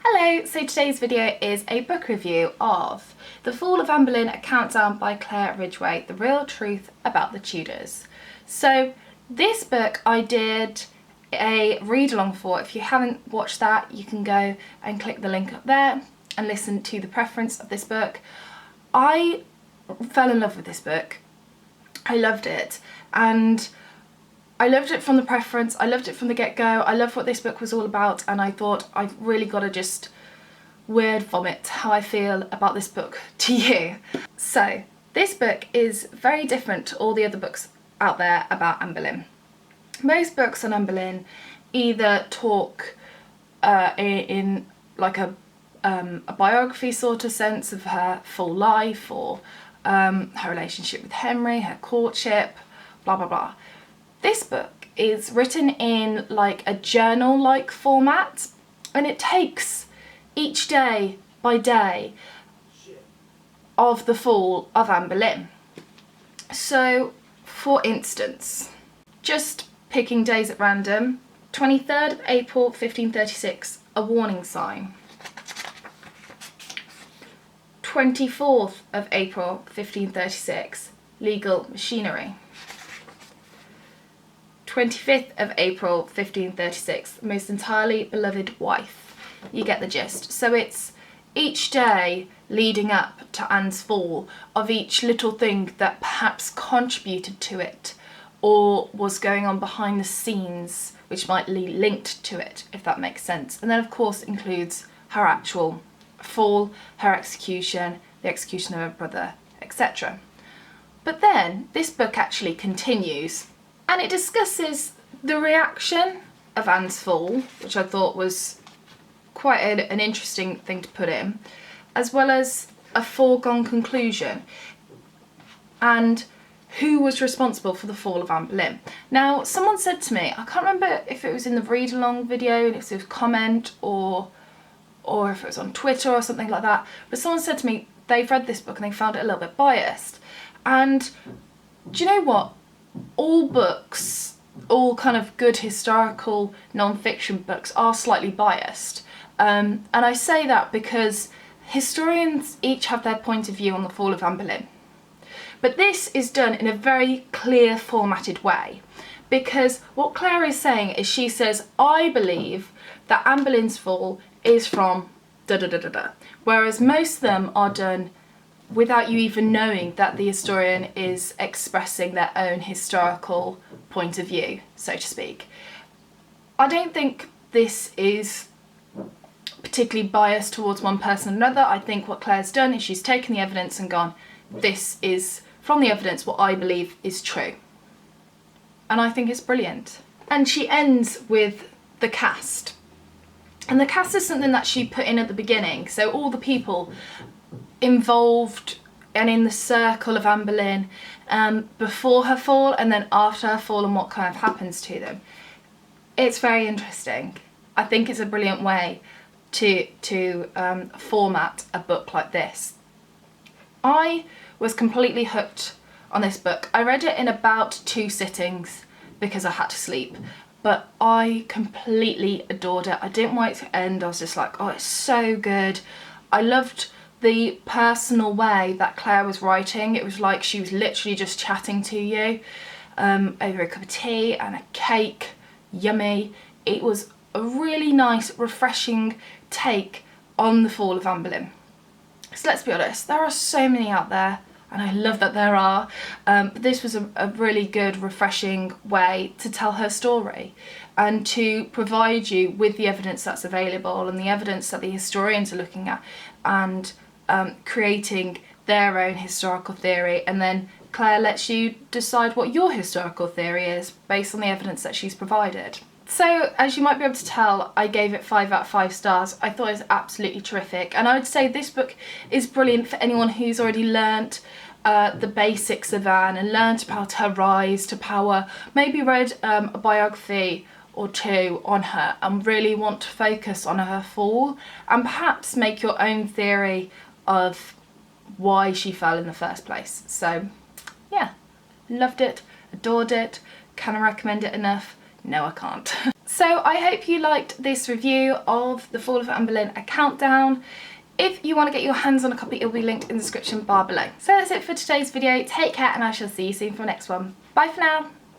Hello, so today's video is a book review of The Fall of Anne Boleyn, A Countdown by Claire Ridgway, The Real Truth About the Tudors. So this book I did a read along for. If you haven't watched that, you can go and click the link up there and listen to the preference of this book. I fell in love with this book. I loved it, and I loved it from the preference, I loved it from the get-go, I loved what this book was all about, and I thought I've really got to just word vomit how I feel about this book to you. So this book is very different to all the other books out there about Anne Boleyn. Most books on Anne Boleyn either talk in like a biography sort of sense of her full life, or her relationship with Henry, her courtship, blah blah blah. This book is written in like a journal-like format, and it takes each day by day of the fall of Anne Boleyn. So, for instance, just picking days at random, 23rd of April 1536, a warning sign. 24th of April 1536, legal machinery. 25th of April 1536, most entirely beloved wife. You get the gist. So it's each day leading up to Anne's fall of each little thing that perhaps contributed to it or was going on behind the scenes which might be linked to it, if that makes sense. And then of course includes her actual fall, her execution, the execution of her brother, etc. But then this book actually continues, and it discusses the reaction of Anne's fall, which I thought was quite an interesting thing to put in, as well as a foregone conclusion and who was responsible for the fall of Anne Boleyn. Now, someone said to me, I can't remember if it was in the read along video, and if it was a comment or if it was on Twitter or something like that, but someone said to me they've read this book and they found it a little bit biased. And do you know what? All books, all kind of good historical non-fiction books are slightly biased. And I say that because historians each have their point of view on the fall of Anne Boleyn. But this is done in a very clear formatted way, because what Claire is saying is, she says, I believe that Anne Boleyn's fall is from da da da da da, whereas most of them are done without you even knowing that the historian is expressing their own historical point of view, so to speak. I don't think this is particularly biased towards one person or another. I think what Claire's done is she's taken the evidence and gone, this is from the evidence what I believe is true. And I think it's brilliant. And she ends with the cast. And the cast is something that she put in at the beginning, so all the people involved and in the circle of Anne Boleyn before her fall and then after her fall, and what kind of happens to them. It's very interesting. I think it's a brilliant way to format a book like this. I was completely hooked on this book. I read it in about 2 sittings because I had to sleep, but I completely adored it. I didn't want it to end. I was just like, oh, it's so good. I loved the personal way that Claire was writing. It was like she was literally just chatting to you over a cup of tea and a cake. Yummy. It was a really nice, refreshing take on the fall of Anne Boleyn. So let's be honest, there are so many out there, and I love that there are, but this was a really good, refreshing way to tell her story and to provide you with the evidence that's available and the evidence that the historians are looking at, and creating their own historical theory, and then Claire lets you decide what your historical theory is based on the evidence that she's provided. So, as you might be able to tell, I gave it 5 out of 5 stars. I thought it was absolutely terrific, and I would say this book is brilliant for anyone who's already learnt the basics of Anne and learnt about her rise to power, maybe read a biography or 2 on her and really want to focus on her fall and perhaps make your own theory of why she fell in the first place. So yeah, loved it, adored it, cannot recommend it enough. No, I can't. So I hope you liked this review of The Fall of Anne Boleyn, A Countdown. If you want to get your hands on a copy, it will be linked in the description bar below. So that's it for today's video. Take care, and I shall see you soon for the next one. Bye for now.